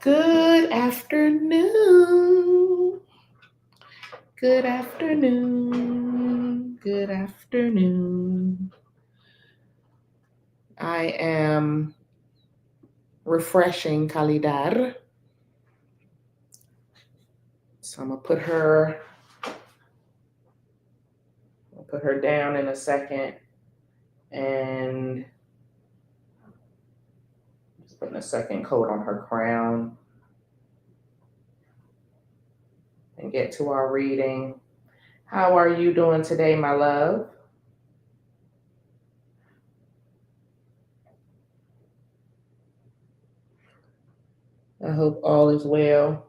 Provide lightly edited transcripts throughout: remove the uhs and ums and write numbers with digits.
Good afternoon. Good afternoon. Good afternoon. I am refreshing Kalidar. So I'm gonna put her down in a second, and just putting a second coat on her crown and get to our reading. How are you doing today, my love? I hope all is well.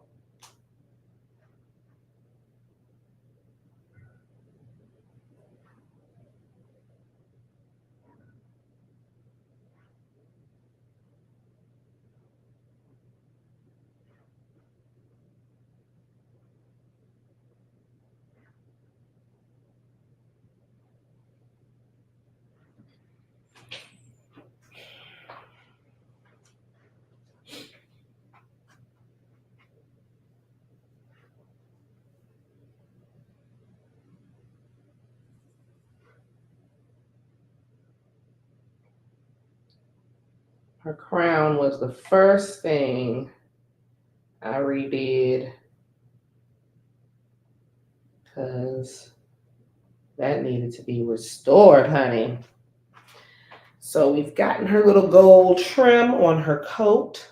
Her crown was the first thing I redid because that needed to be restored, honey. So we've gotten her little gold trim on her coat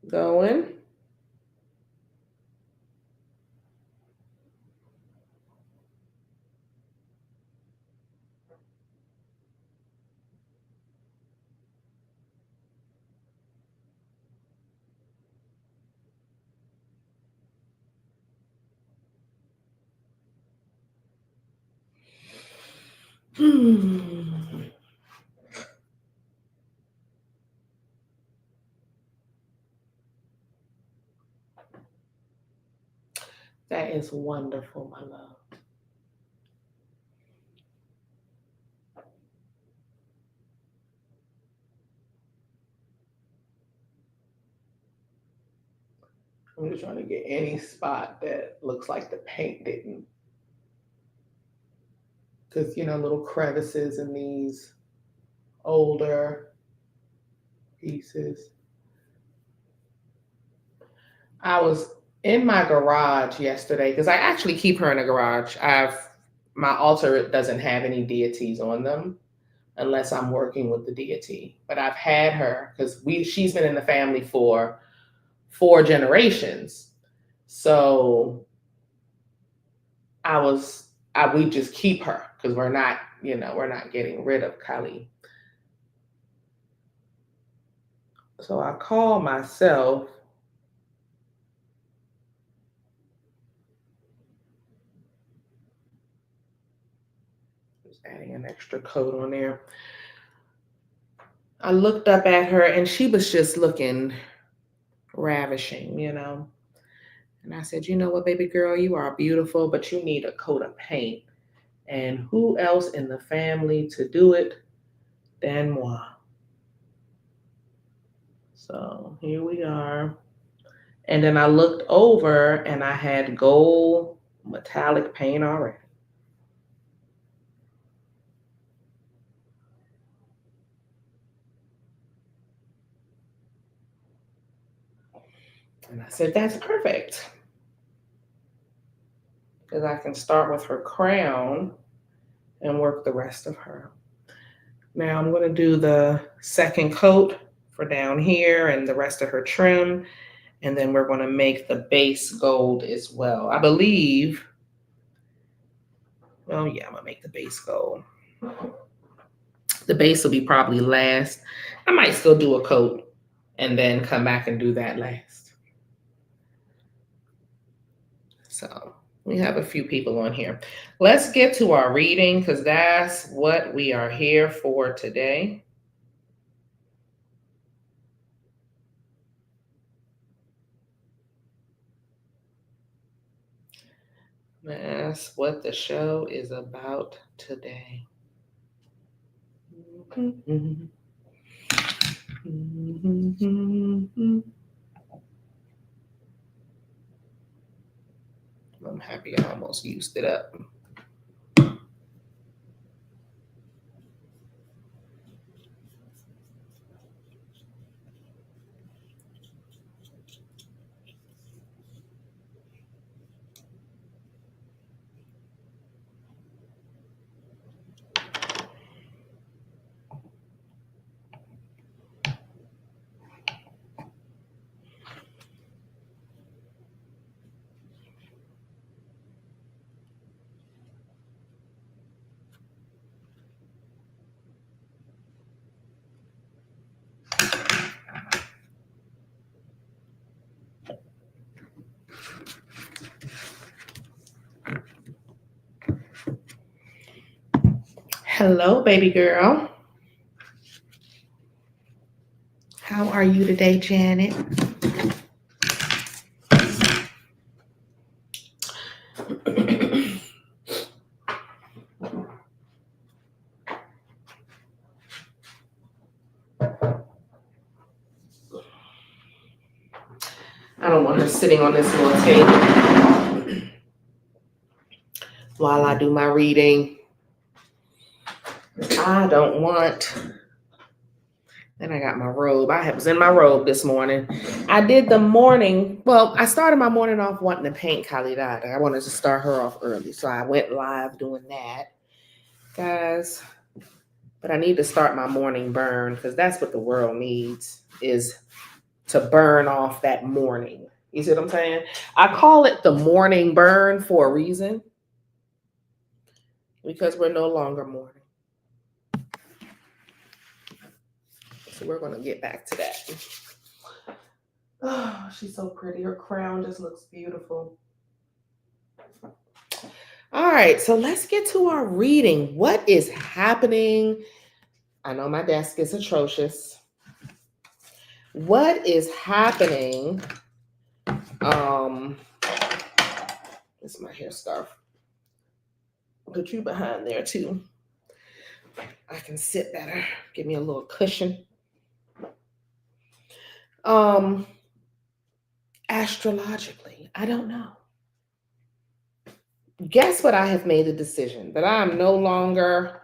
going. That is wonderful, my love. I'm just trying to get any spot that looks like the paint didn't. Because, little crevices in these older pieces. I was in my garage yesterday because I actually keep her in a garage. My altar doesn't have any deities on them unless I'm working with the deity. But I've had her because she's been in the family for 4 generations. So we just keep her because we're not getting rid of Kali. So I call myself just adding an extra coat on there. I looked up at her and she was just looking ravishing, And I said, you know what, baby girl, you are beautiful, but you need a coat of paint. And who else in the family to do it than moi? So here we are. And then I looked over and I had gold metallic paint already. And I said, that's perfect. Because I can start with her crown and work the rest of her. Now I'm going to do the second coat for down here and the rest of her trim. And then we're going to make the base gold as well. I believe, I'm going to make the base gold. The base will be probably last. I might still do a coat and then come back and do that last. So we have a few people on here. Let's get to our reading because that's what we are here for today. That's what the show is about today. I'm happy I almost used it up. Hello, baby girl. How are you today, Janet? I don't want her sitting on this little table while I do my reading. I don't want. Then I got my robe. I was in my robe this morning. I did the morning. Well, I started my morning off wanting to paint Kalidada. I wanted to start her off early. So I went live doing that, guys. But I need to start my morning burn because that's what the world needs, is to burn off that morning. You see what I'm saying? I call it the morning burn for a reason, because we're no longer mourning. So we're going to get back to that. Oh, she's so pretty. Her crown just looks beautiful. All right, so let's get to our reading. What is happening? I know my desk is atrocious. What is happening? This is my hair scarf. Put you behind there too. I can sit better. Give me a little cushion. Astrologically, I don't know. Guess what? I have made a decision that I am no longer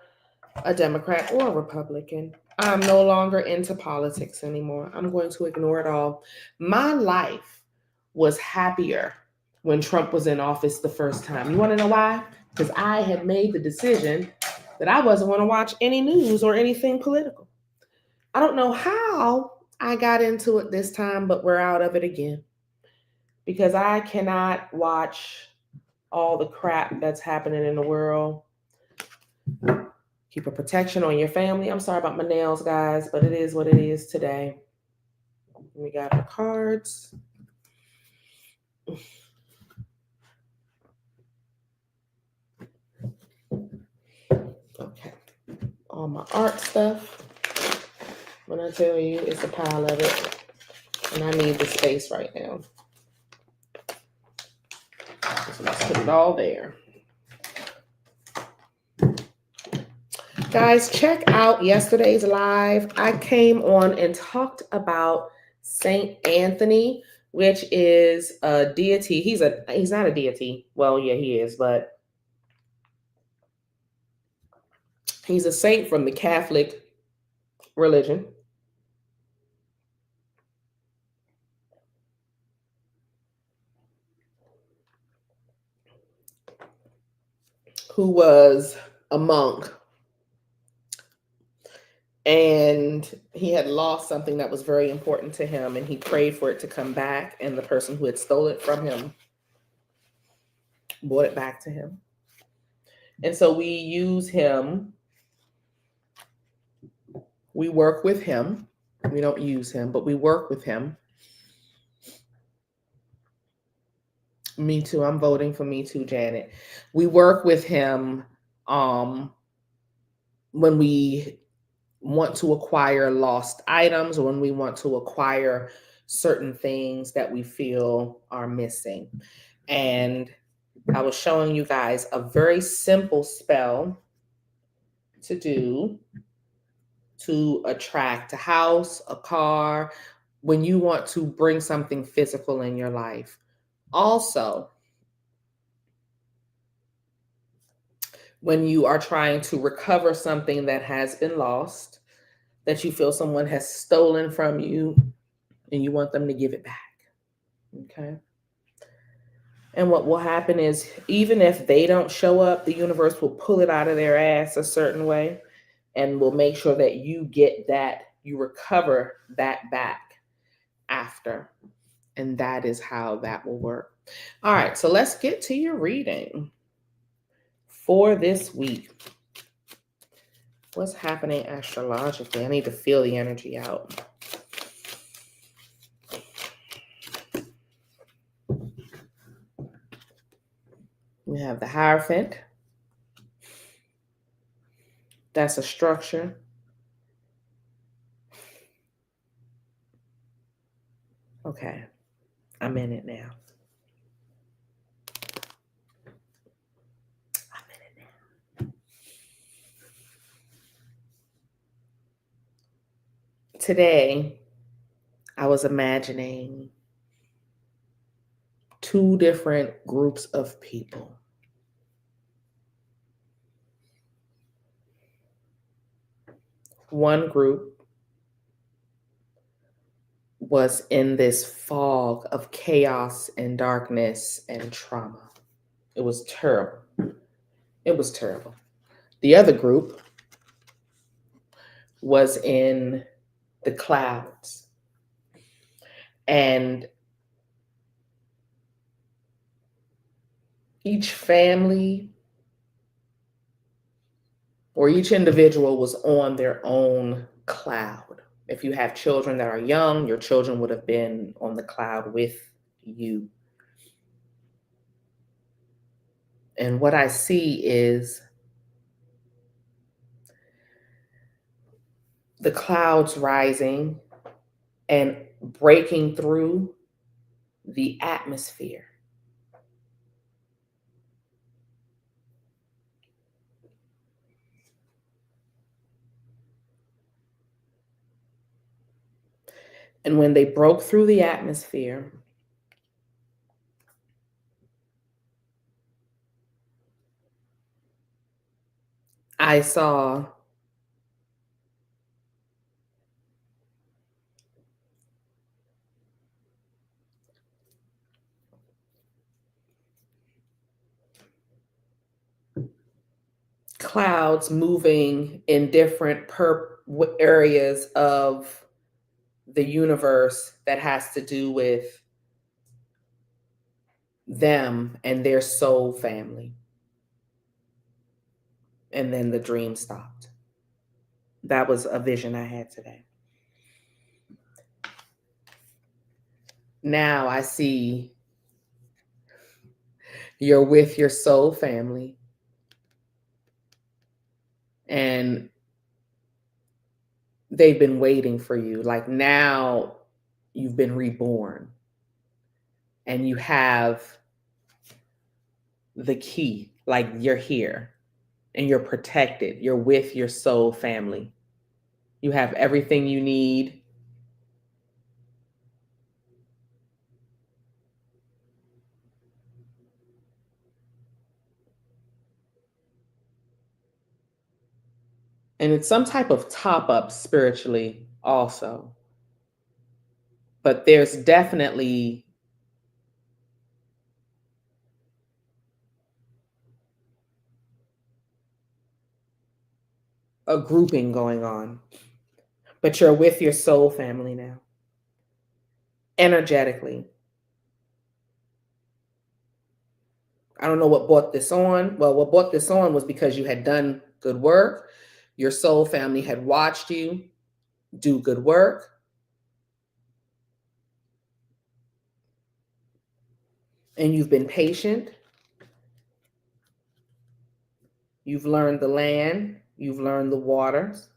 a Democrat or a Republican. I'm no longer into politics anymore. I'm going to ignore it all. My life was happier when Trump was in office the first time. You want to know why? Because I had made the decision that I wasn't going to watch any news or anything political. I don't know how I got into it this time, but we're out of it again. Because I cannot watch all the crap that's happening in the world. Keep a protection on your family. I'm sorry about my nails, guys, but it is what it is today. We got our cards. Okay. All my art stuff. When I tell you, it's a pile of it. And I need the space right now. So let's put it all there. Guys, check out yesterday's live. I came on and talked about Saint Anthony, which is a deity. He's not a deity. Well, yeah, he is, but he's a saint from the Catholic religion. Who was a monk. And he had lost something that was very important to him, and he prayed for it to come back, and the person who had stole it from him brought it back to him. And so we use him. We work with him. We don't use him, but we work with him. Me too. I'm voting for Me Too, Janet. We work with him when we want to acquire lost items, or when we want to acquire certain things that we feel are missing. And I was showing you guys a very simple spell to do to attract a house, a car, when you want to bring something physical in your life. Also, when you are trying to recover something that has been lost, that you feel someone has stolen from you and you want them to give it back. Okay. And what will happen is, even if they don't show up, the universe will pull it out of their ass a certain way and will make sure that you get that, you recover that back after. And that is how that will work. All right, so let's get to your reading for this week. What's happening astrologically? I need to feel the energy out. We have the Hierophant. That's a structure. Okay, I'm in it now. Today, I was imagining two different groups of people. One group was in this fog of chaos and darkness and trauma. It was terrible. It was terrible. The other group was in the clouds. And each family or each individual was on their own cloud. If you have children that are young, your children would have been on the cloud with you. And what I see is the clouds rising and breaking through the atmosphere. And when they broke through the atmosphere, I saw clouds moving in different areas of the universe that has to do with them and their soul family. And then the dream stopped. That was a vision I had today. Now I see you're with your soul family, and they've been waiting for you. Like, now you've been reborn and you have the key. Like, you're here and you're protected. You're with your soul family. You have everything you need. And it's some type of top up spiritually also. But there's definitely a grouping going on. But you're with your soul family now, energetically. I don't know what brought this on. Well, what brought this on was because you had done good work. Your soul family had watched you do good work. And you've been patient. You've learned the land. You've learned the waters.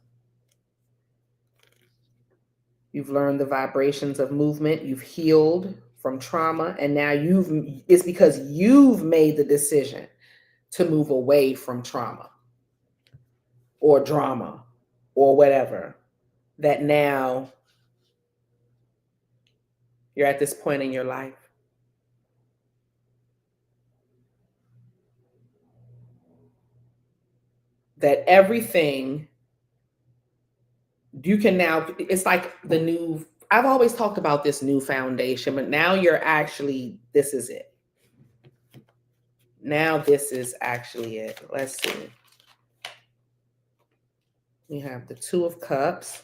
You've learned the vibrations of movement. You've healed from trauma. And now it's because you've made the decision to move away from trauma or drama. or whatever, that now you're at this point in your life. That everything you can now, it's like the new, I've always talked about this new foundation, but now you're actually, this is it. Now this is actually it. Let's see. We have the Two of Cups.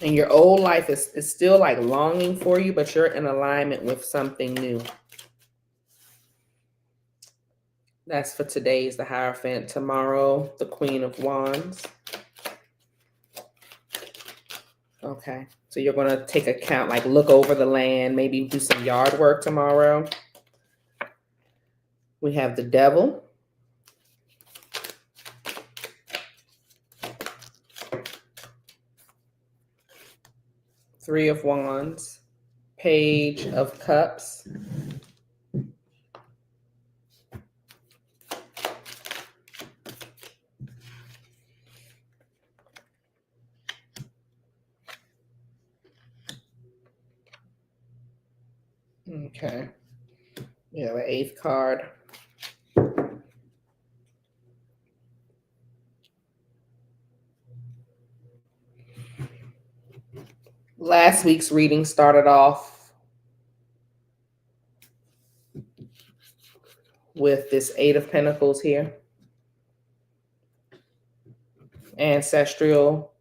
And your old life is still like longing for you, but you're in alignment with something new. That's for today's the Hierophant. Tomorrow, the Queen of Wands. Okay, so you're going to take account, like look over the land, maybe do some yard work tomorrow. We have the Devil. Three of Wands. Page of Cups. Okay. We have an 8th card. Last week's reading started off with this 8 of Pentacles here. Ancestral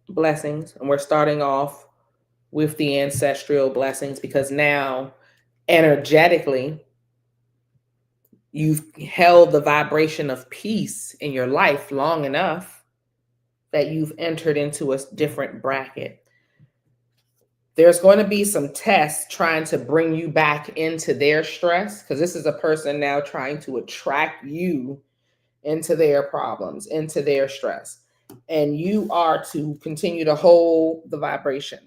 blessings. And we're starting off with the ancestral blessings because now, energetically, you've held the vibration of peace in your life long enough that you've entered into a different bracket. There's going to be some tests trying to bring you back into their stress, because this is a person now trying to attract you into their problems, into their stress. And you are to continue to hold the vibration.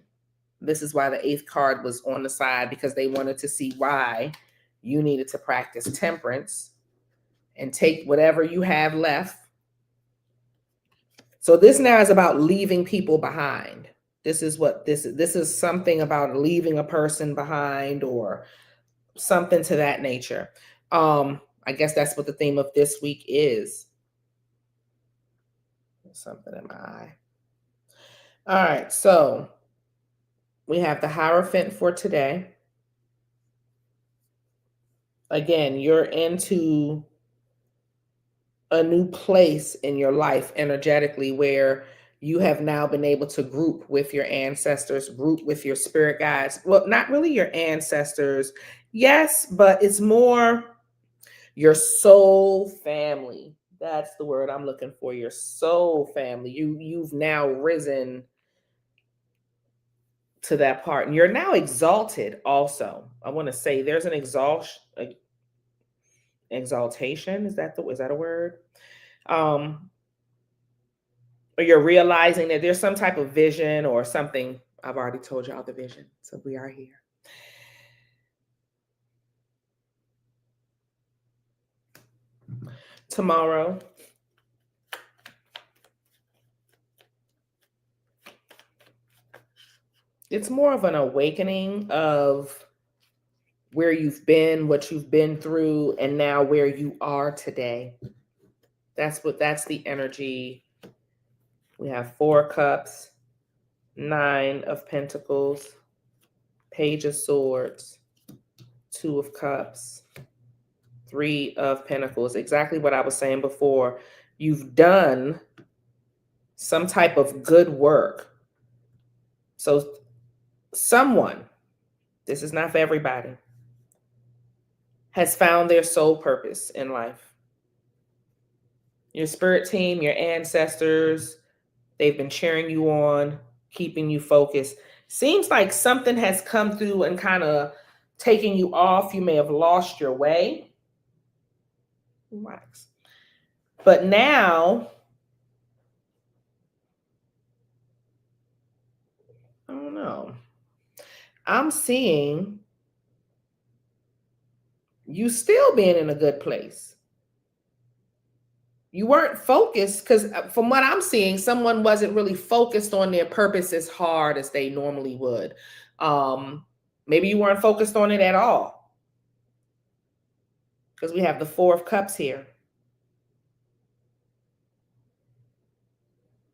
This is why the 8th card was on the side, because they wanted to see why you needed to practice temperance and take whatever you have left. So this now is about leaving people behind. This is what this is. This is something about leaving a person behind or something to that nature. I guess that's what the theme of this week is. Something in my eye. All right, so we have the Hierophant for today. Again, you're into a new place in your life energetically where you have now been able to group with your ancestors, group with your spirit guides. Well, not really your ancestors. Yes, but it's more your soul family. That's the word I'm looking for, your soul family. You've now risen to that part. And you're now exalted also. I want to say there's an exaltation. Is that a word? Or you're realizing that there's some type of vision or something. I've already told y'all the vision, so we are here. Tomorrow, it's more of an awakening of where you've been, what you've been through, and now where you are today. That's the energy. We have 4 cups, 9 of Pentacles, Page of Swords, 2 of Cups, 3 of Pentacles. Exactly what I was saying before. You've done some type of good work. So someone, this is not for everybody, has found their soul purpose in life. Your spirit team, your ancestors, they've been cheering you on, keeping you focused. Seems like something has come through and kind of taken you off. You may have lost your way. Relax. But now, I don't know. I'm seeing you still being in a good place. You weren't focused because from what I'm seeing, someone wasn't really focused on their purpose as hard as they normally would. Um, Maybe you weren't focused on it at all because we have the Four of Cups here.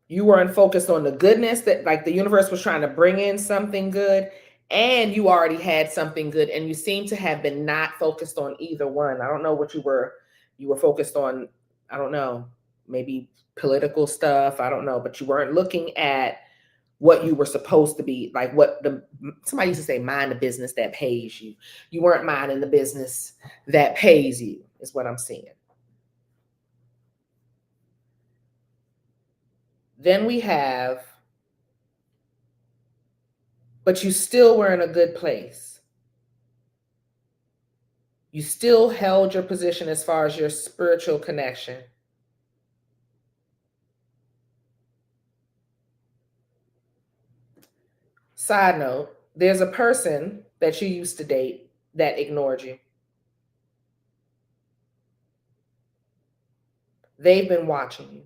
You weren't focused on the goodness that, like, the universe was trying to bring in something good, and you already had something good, and you seem to have been not focused on either one. I don't know what you were. You were focused on, I don't know, maybe political stuff. I don't know, but you weren't looking at what you were supposed to be, like what the somebody used to say, mind the business that pays you. You weren't minding the business that pays you, is what I'm seeing. Then we have, but you still were in a good place. You still held your position as far as your spiritual connection. Side note, there's a person that you used to date that ignored you. They've been watching you.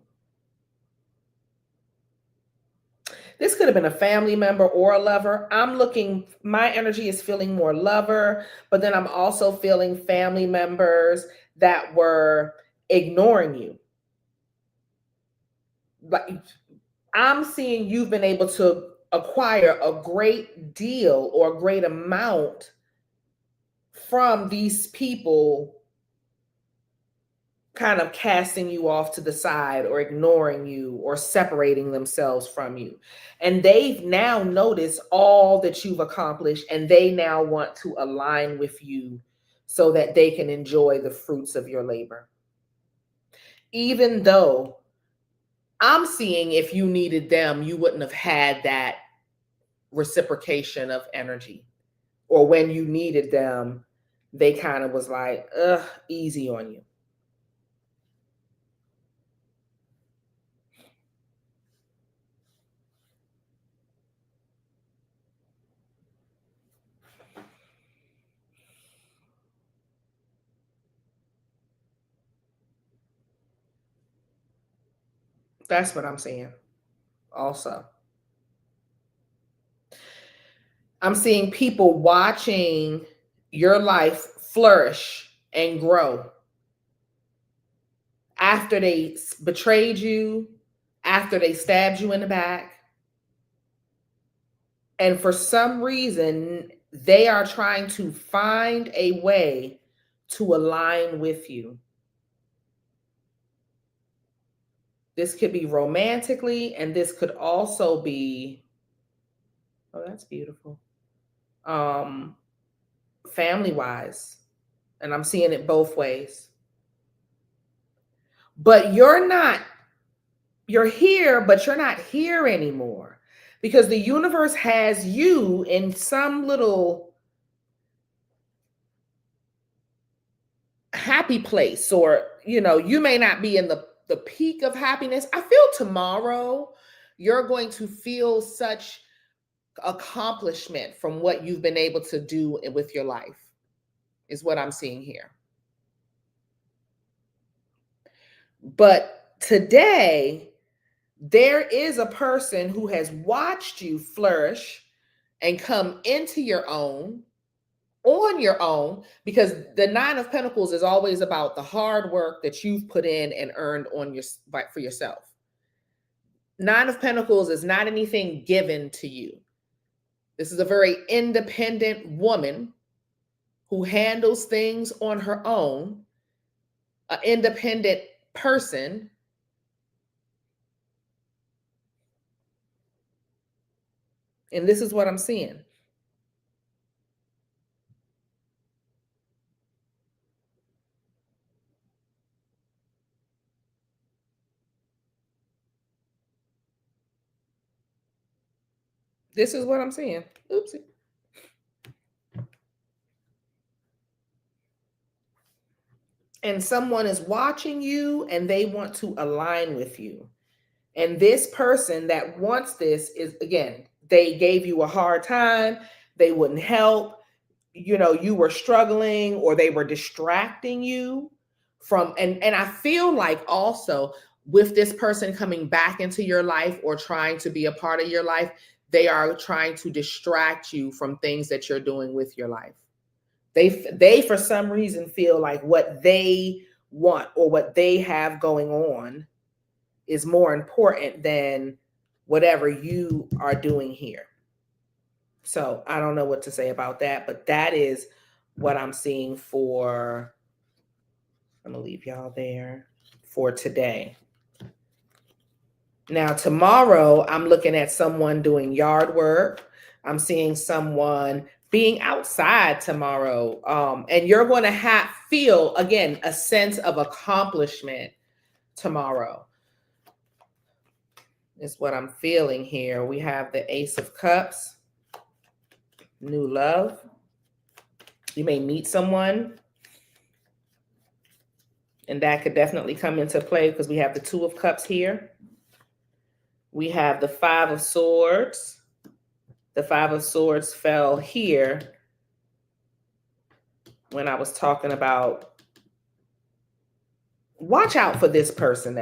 This could have been a family member or a lover. I'm looking, my energy is feeling more lover, but then I'm also feeling family members that were ignoring you. But I'm seeing you've been able to acquire a great deal or a great amount from these people kind of casting you off to the side or ignoring you or separating themselves from you. And they've now noticed all that you've accomplished, and they now want to align with you so that they can enjoy the fruits of your labor. Even though I'm seeing if you needed them, you wouldn't have had that reciprocation of energy. Or when you needed them, they kind of was like, ugh, easy on you. That's what I'm seeing also. I'm seeing people watching your life flourish and grow after they betrayed you, after they stabbed you in the back. And for some reason, they are trying to find a way to align with you. This could be romantically, and this could also be, oh, that's beautiful. Family wise. And I'm seeing it both ways. But you're here, but you're not here anymore because the universe has you in some little happy place, or, you may not be in the peak of happiness. I feel tomorrow you're going to feel such accomplishment from what you've been able to do with your life, is what I'm seeing here. But today, there is a person who has watched you flourish and come into your own on your own, because the Nine of Pentacles is always about the hard work that you've put in and earned for yourself. Nine of Pentacles is not anything given to you. This is a very independent woman who handles things on her own, an independent person. And this is what I'm seeing. This is what I'm seeing. Oopsie. And someone is watching you and they want to align with you. And this person that wants this is, again, they gave you a hard time. They wouldn't help. You were struggling, or they were distracting you And I feel like also with this person coming back into your life or trying to be a part of your life, they are trying to distract you from things that you're doing with your life. They for some reason feel like what they want or what they have going on is more important than whatever you are doing here. So I don't know what to say about that, but that is what I'm seeing for, I'm gonna leave y'all there for today. Now tomorrow I'm looking at someone doing yard work. I'm seeing someone being outside tomorrow. And you're going to feel again a sense of accomplishment tomorrow is what I'm feeling here. We have the Ace of Cups, new love. You may meet someone, and that could definitely come into play because we have the Two of Cups here. We have the Five of Swords. The Five of Swords fell here when I was talking about, watch out for this person.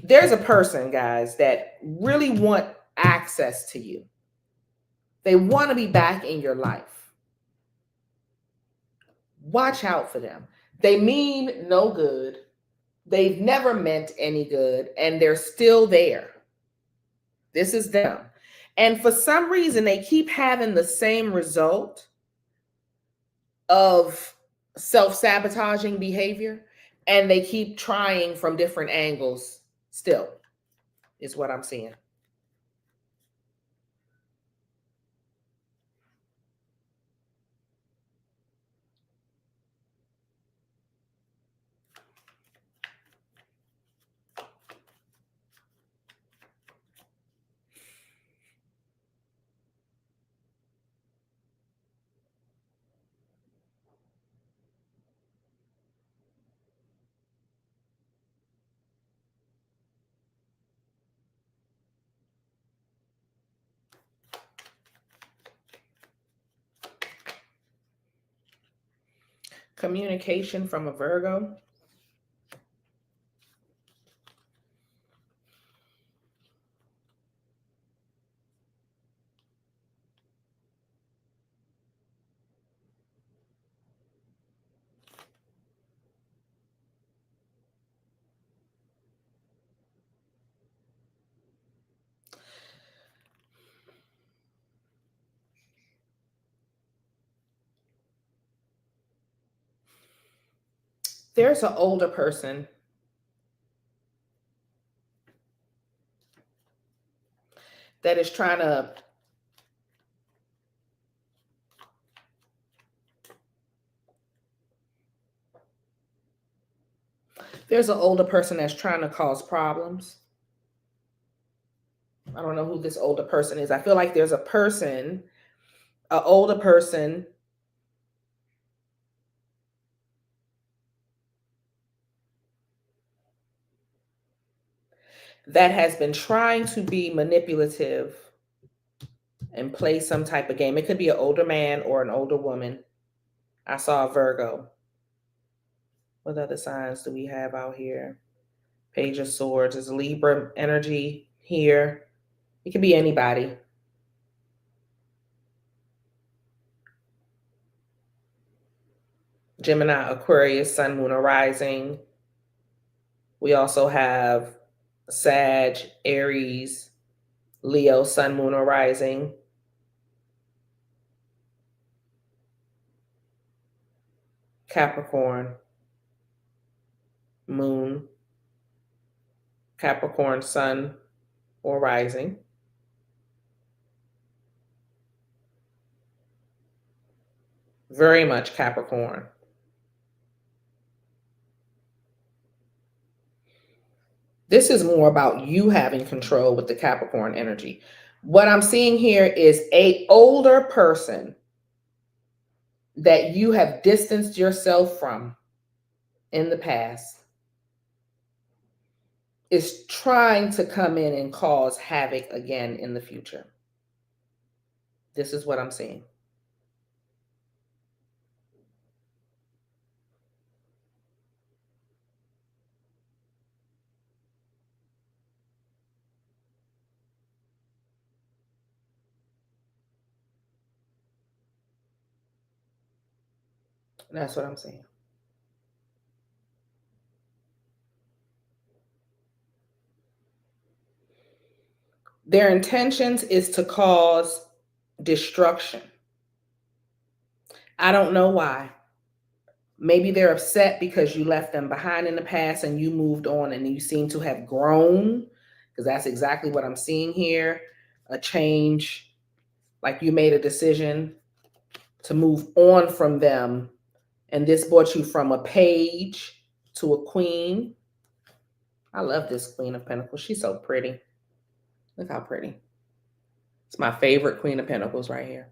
There's a person, guys, that really want access to you. They want to be back in your life. Watch out for them. They mean no good. They've never meant any good, and they're still there. This is them. And for some reason, they keep having the same result of self-sabotaging behavior, and they keep trying from different angles still, is what I'm seeing. Communication from a Virgo. There's an older person that is trying to cause problems. I don't know who this older person is. I feel like there's an older person that has been trying to be manipulative and play some type of game. It could be an older man or an older woman. I saw a Virgo. What other signs do we have out here? Page of Swords is Libra energy here. It could be anybody. Gemini, Aquarius, Sun, Moon, or Rising. We also have Sag, Aries, Leo, Sun, Moon, or Rising. Capricorn, Moon, Capricorn, Sun, or Rising. Very much Capricorn. This is more about you having control with the Capricorn energy. What I'm seeing here is an older person that you have distanced yourself from in the past is trying to come in and cause havoc again in the future. This is what I'm seeing. That's what I'm saying. Their intentions is to cause destruction. I don't know why. Maybe they're upset because you left them behind in the past and you moved on and you seem to have grown, because that's exactly what I'm seeing here. A change, like you made a decision to move on from them, and this brought you from a page to a queen. I love this Queen of Pentacles. She's so pretty. Look how pretty. It's my favorite Queen of Pentacles right here.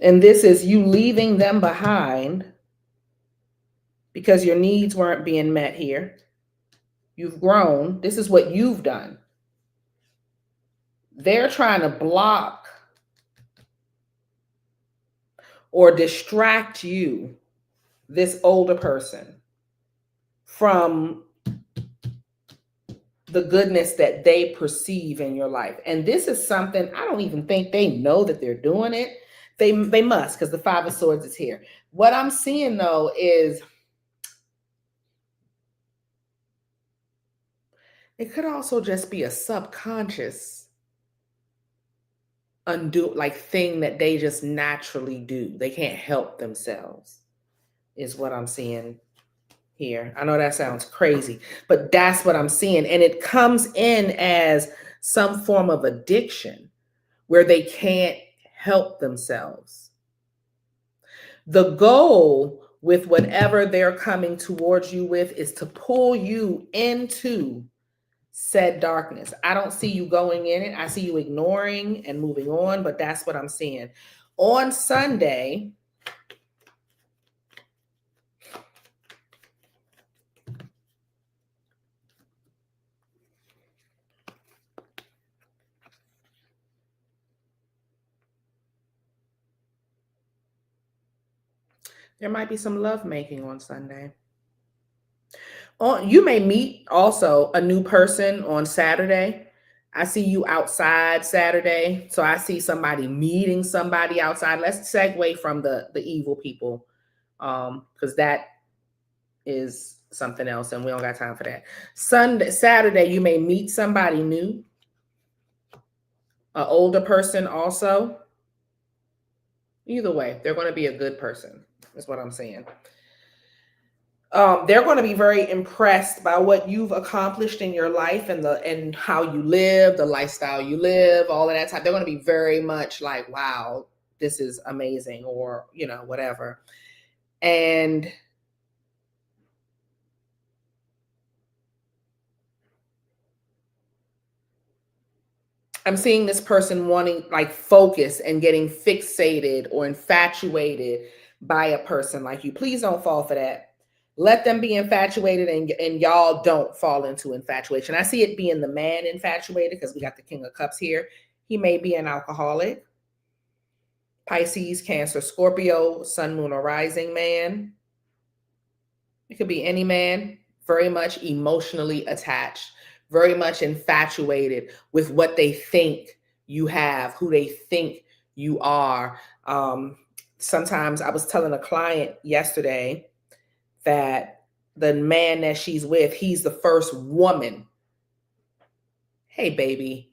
And this is you leaving them behind because your needs weren't being met here. You've grown. This is what you've done. They're trying to block or distract you, this older person, from the goodness that they perceive in your life. And this is something I don't even think they know that they're doing it. They must, because the Five of Swords is here. What I'm seeing though is it could also just be a subconscious thing that they just naturally do. They can't help themselves, is what I'm seeing here. I know that sounds crazy, but that's what I'm seeing. And it comes in as some form of addiction where they can't help themselves. The goal with whatever they're coming towards you with is to pull you into said darkness. I don't see you going in it. I see you ignoring and moving on, but that's what I'm seeing. On Sunday, there might be some love making on Sunday. You may meet also a new person on Saturday. I see you outside Saturday. So I see somebody meeting somebody outside. Let's segue from the evil people, because that is something else and we don't got time for that. Saturday, you may meet somebody new, an older person also. Either way, they're going to be a good person, is what I'm saying. They're going to be very impressed by what you've accomplished in your life and how you live, the lifestyle you live, all of that type. They're going to be very much like, wow, this is amazing, or, whatever. And I'm seeing this person wanting focus and getting fixated or infatuated by a person like you. Please don't fall for that. Let them be infatuated and y'all don't fall into infatuation. I see it being the man infatuated because we got the King of Cups here. He may be an alcoholic. Pisces, Cancer, Scorpio, Sun, Moon, or Rising man. It could be any man, very much emotionally attached, very much infatuated with what they think you have, who they think you are. Sometimes I was telling a client yesterday that the man that she's with, he's the first woman. Hey, baby,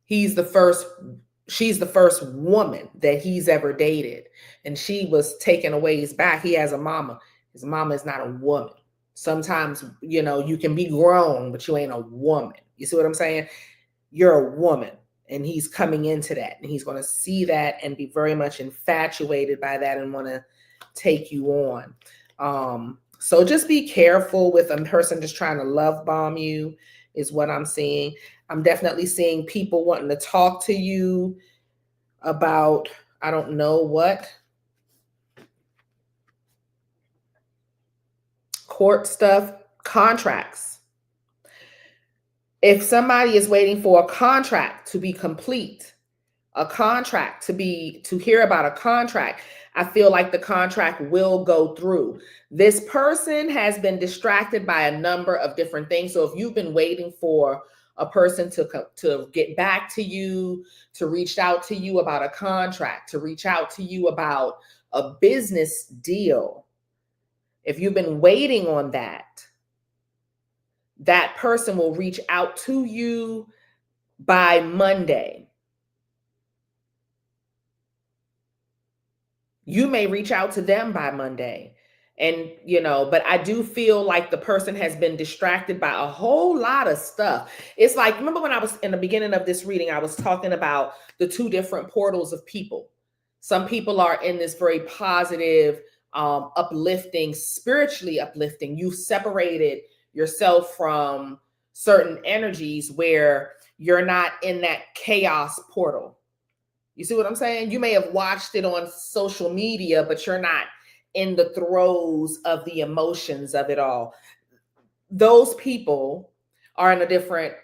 she's the first woman that he's ever dated. And she was taken a ways back. He has a mama. His mama is not a woman. Sometimes, you can be grown, but you ain't a woman. You see what I'm saying? You're a woman. And he's coming into that. And he's going to see that and be very much infatuated by that and want to take you on. So just be careful with a person just trying to love bomb you is what I'm seeing. I'm definitely seeing people wanting to talk to you about, I don't know what, court stuff, contracts. If somebody is waiting for a contract to be complete, to hear about a contract, I feel like the contract will go through. This person has been distracted by a number of different things. So if you've been waiting for a person to get back to you, to reach out to you about a contract, to reach out to you about a business deal. If you've been waiting on that, that person will reach out to you by Monday. You may reach out to them by Monday. And, but I do feel like the person has been distracted by a whole lot of stuff. It's like, remember when I was in the beginning of this reading, I was talking about the two different portals of people. Some people are in this very positive, uplifting, spiritually uplifting. You've separated yourself from certain energies where you're not in that chaos portal. You see what I'm saying? You may have watched it on social media, but you're not in the throes of the emotions of it all. Those people are in a different,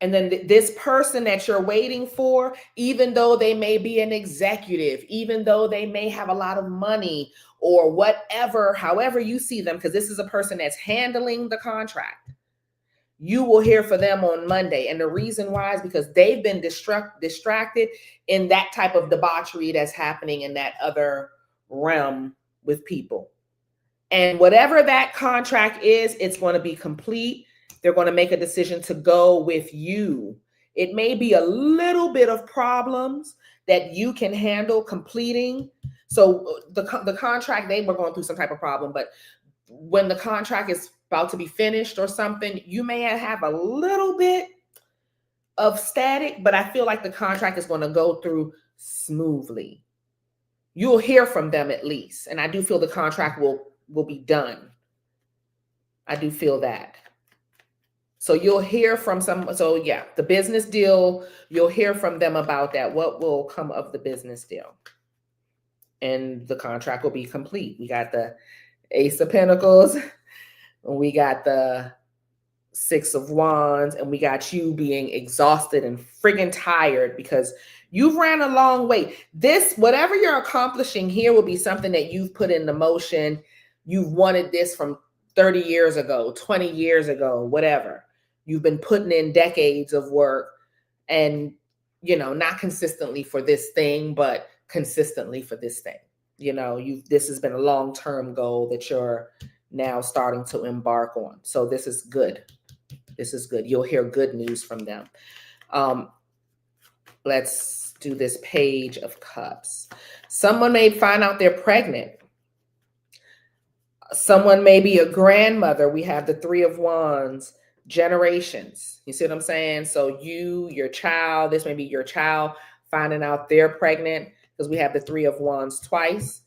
and then this person that you're waiting for, even though they may be an executive, even though they may have a lot of money or whatever, however you see them, because this is a person that's handling the contract, you will hear from them on Monday. And the reason why is because they've been distracted in that type of debauchery that's happening in that other realm with people. And whatever that contract is, it's going to be complete. They're going to make a decision to go with you. It may be a little bit of problems that you can handle completing. So the contract, they were going through some type of problem, but when the contract is about to be finished or something, you may have a little bit of static, but I feel like the contract is going to go through smoothly. You'll hear from them at least. And I do feel the contract will be done. I do feel that. So you'll hear from the business deal, you'll hear from them about that. What will come of the business deal? And the contract will be complete. We got the Ace of Pentacles, we got the Six of Wands, and we got you being exhausted and friggin' tired because you've ran a long way. This, whatever you're accomplishing here, will be something that you've put into motion. You've wanted this from 30 years ago, 20 years ago, whatever. You've been putting in decades of work and, not consistently for this thing, but consistently for this thing. This has been a long-term goal that you're now starting to embark on. So this is good. This is good. You'll hear good news from them. Let's do this Page of Cups. Someone may find out they're pregnant. Someone may be a grandmother. We have the Three of Wands, generations. You see what I'm saying? So your child, this may be your child finding out they're pregnant because we have the Three of Wands twice.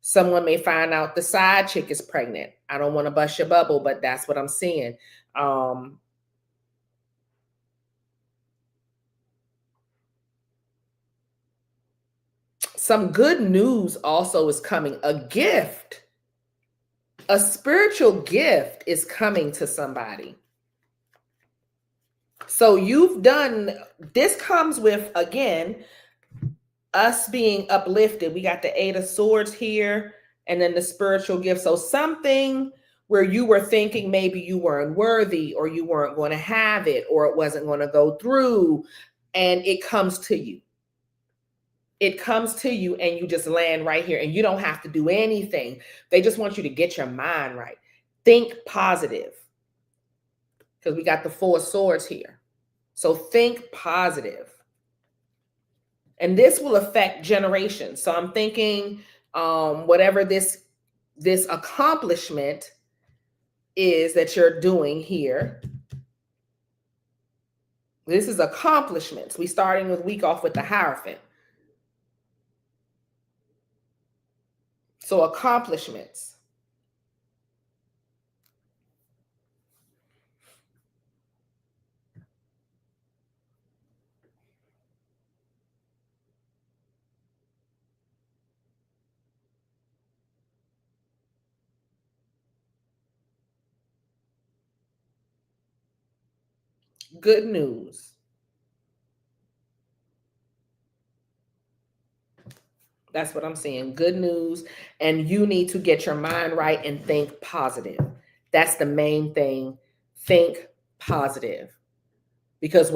Someone may find out the side chick is pregnant. I don't want to bust your bubble, but that's what I'm seeing. Some good news also is coming. A gift, a spiritual gift is coming to somebody. So this comes with, again, us being uplifted. We got the Eight of Swords here and then the spiritual gift. So something where you were thinking maybe you weren't worthy or you weren't going to have it or it wasn't going to go through, and it comes to you. It comes to you and you just land right here and you don't have to do anything. They just want you to get your mind right. Think positive because we got the Four of Swords here. So think positive. And this will affect generations. So I'm thinking whatever this accomplishment is that you're doing here. This is accomplishments. We starting with week off with the Hierophant. So accomplishments. Good news. That's what I'm saying. Good news. And you need to get your mind right and think positive. That's the main thing. Think positive. because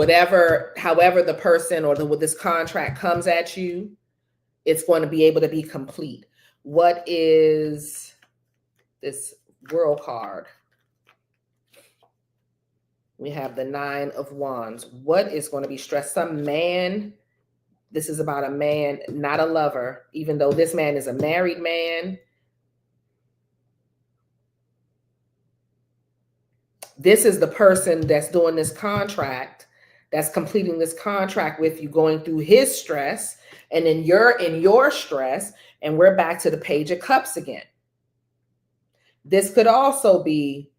however the person or this contract comes at you, it's going to be able to be complete. What is this World card? We have the 9 of Wands. What is going to be stressed? Some man. This is about a man, not a lover, even though this man is a married man. This is the person that's doing this contract, that's completing this contract with you, going through his stress, and then you're in your stress, and we're back to the Page of Cups again. This could also be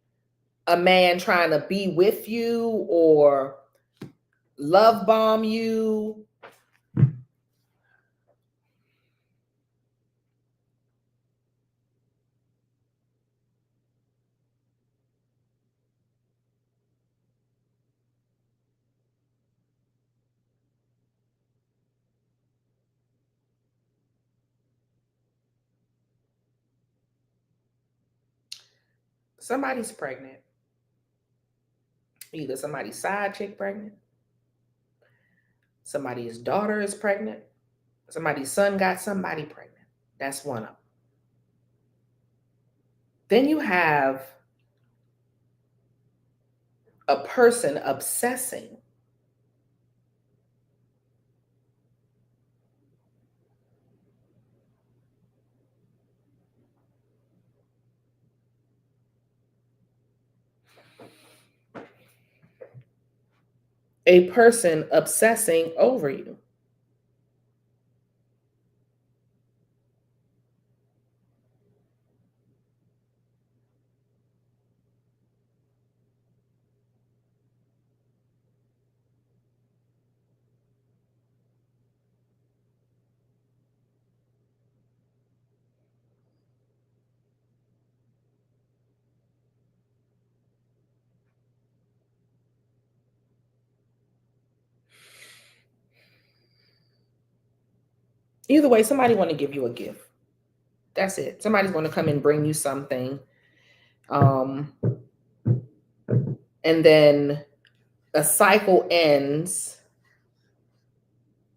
a man trying to be with you or love bomb you. Somebody's pregnant. Either somebody's side chick pregnant, somebody's daughter is pregnant, somebody's son got somebody pregnant. That's one of them. Then you have a person obsessing. A person obsessing over you. Either way, somebody want to give you a gift. That's it. Somebody's going to come and bring you something. And then a cycle ends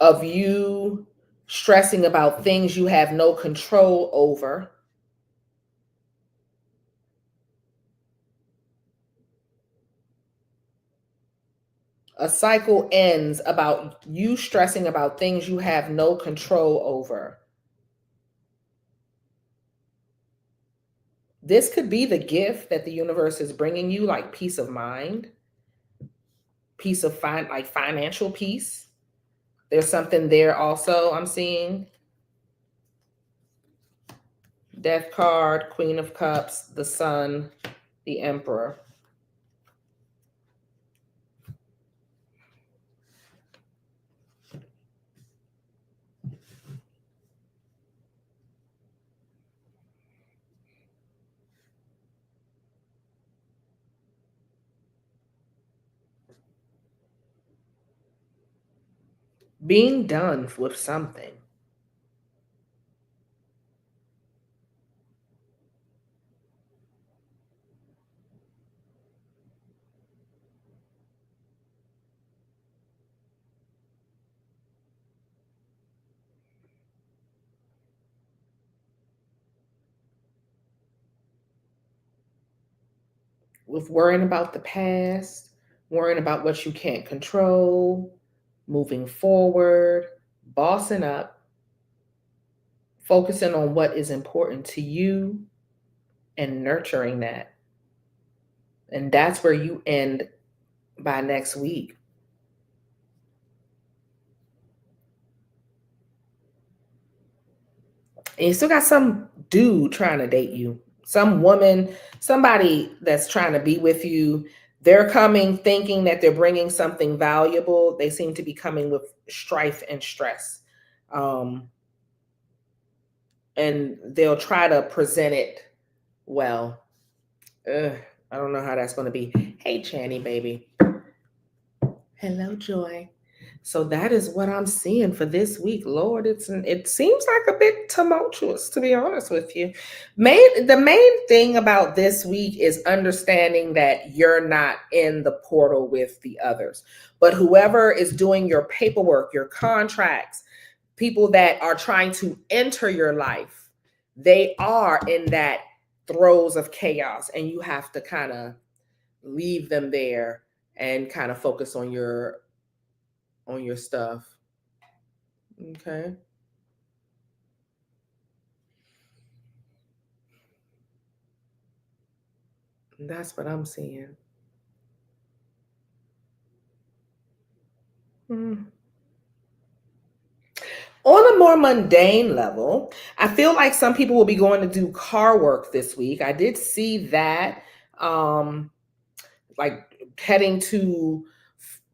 of you stressing about things you have no control over. A cycle ends about you stressing about things you have no control over. This could be the gift that the universe is bringing you, like peace of mind, peace of like financial peace. There's something there also I'm seeing. Death card, Queen of Cups, the Sun, the Emperor. Being done with something. With worrying about the past, worrying about what you can't control, moving forward, bossing up, focusing on what is important to you and nurturing that. And that's where you end by next week. And you still got some dude trying to date you, some woman, somebody that's trying to be with you. They're coming thinking that they're bringing something valuable. They seem to be coming with strife and stress. And they'll try to present it well. I don't know how that's going to be. Hey, Channy, baby. Hello, Joy. So that is what I'm seeing for this week. Lord, it seems like a bit tumultuous, to be honest with you. The main thing about this week is understanding that you're not in the portal with the others, but whoever is doing your paperwork, your contracts, people that are trying to enter your life, they are in that throes of chaos, and you have to kind of leave them there and kind of focus on your stuff. Okay. That's what I'm seeing. Hmm. On a more mundane level, I feel like some people will be going to do car work this week. I did see that, like heading to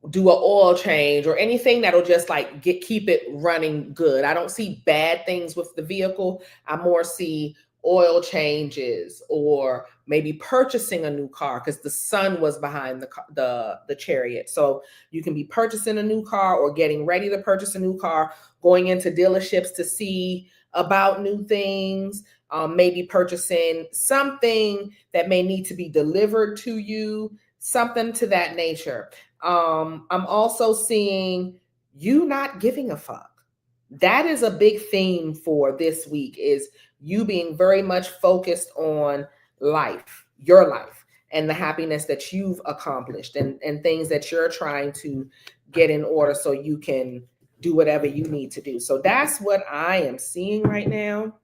do an oil change or anything that'll just like keep it running good. I don't see bad things with the vehicle. I more see oil changes or maybe purchasing a new car because the sun was behind the chariot. So you can be purchasing a new car or getting ready to purchase a new car, going into dealerships to see about new things, maybe purchasing something that may need to be delivered to you, something to that nature. I'm also seeing you not giving a fuck. That is a big theme for this week, is you being very much focused on life, your life, and the happiness that you've accomplished and things that you're trying to get in order so you can do whatever you need to do. So that's what I am seeing right now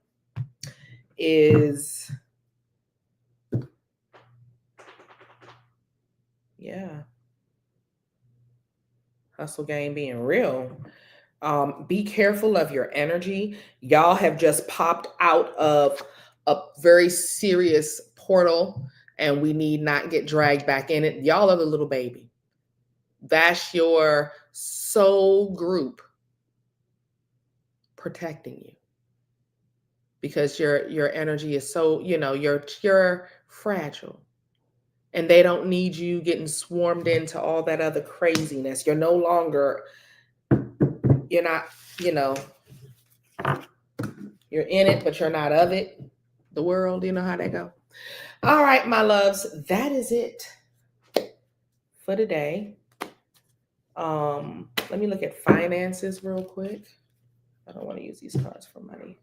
is, yeah, hustle game being real. Be careful of your energy. Y'all have just popped out of a very serious portal, and we need not get dragged back in it. Y'all are the little baby. That's your soul group protecting you, because your energy is so, you're fragile, and they don't need you getting swarmed into all that other craziness. You're no longer, you're not, you know, you're in it, but you're not of it. The world, you know how that go. All right, my loves, that is it for today. Let me look at finances real quick. I don't want to use these cards for money.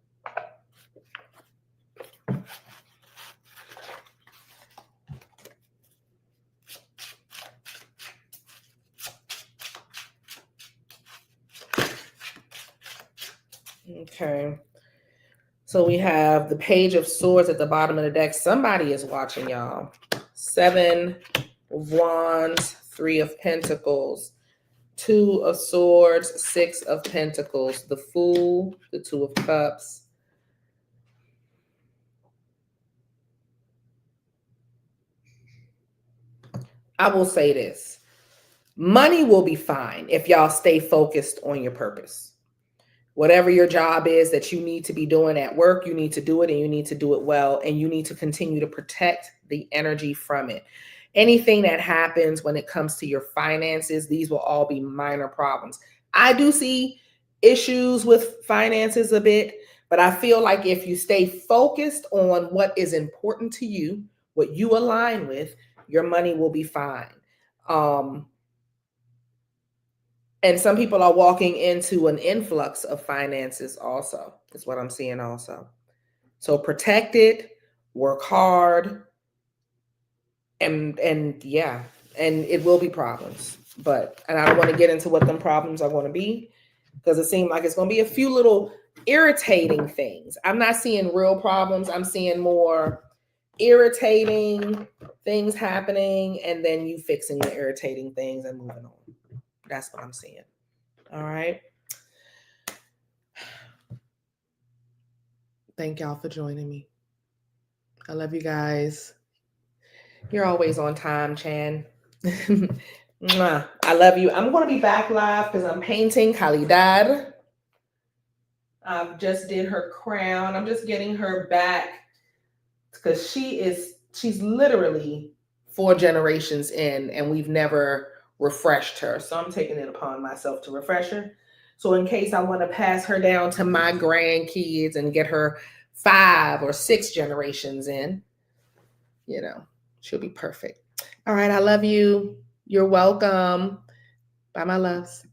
Okay. So we have the Page of Swords at the bottom of the deck. Somebody is watching, y'all. 7 of Wands, 3 of Pentacles, 2 of Swords, 6 of Pentacles, the Fool, the 2 of Cups. I will say this. Money will be fine if y'all stay focused on your purpose. Whatever your job is that you need to be doing at work, you need to do it, and you need to do it well, and you need to continue to protect the energy from it. Anything that happens when it comes to your finances, these will all be minor problems. I do see issues with finances a bit, but I feel like if you stay focused on what is important to you, what you align with, your money will be fine. And some people are walking into an influx of finances also, is what I'm seeing also. So protect it, work hard, and yeah, and it will be problems. And I don't want to get into what them problems are going to be, because it seems like it's going to be a few little irritating things. I'm not seeing real problems. I'm seeing more irritating things happening, and then you fixing the irritating things and moving on. That's what I'm seeing. All right. Thank y'all for joining me. I love you guys. You're always on time, Chan. I love you. I'm going to be back live because I'm painting Calidad. I just did her crown. I'm just getting her back because she's literally 4 generations in, and we've never refreshed her. So I'm taking it upon myself to refresh her. So in case I want to pass her down to my grandkids and get her 5 or 6 generations in, she'll be perfect. All right. I love you. You're welcome. Bye, my loves.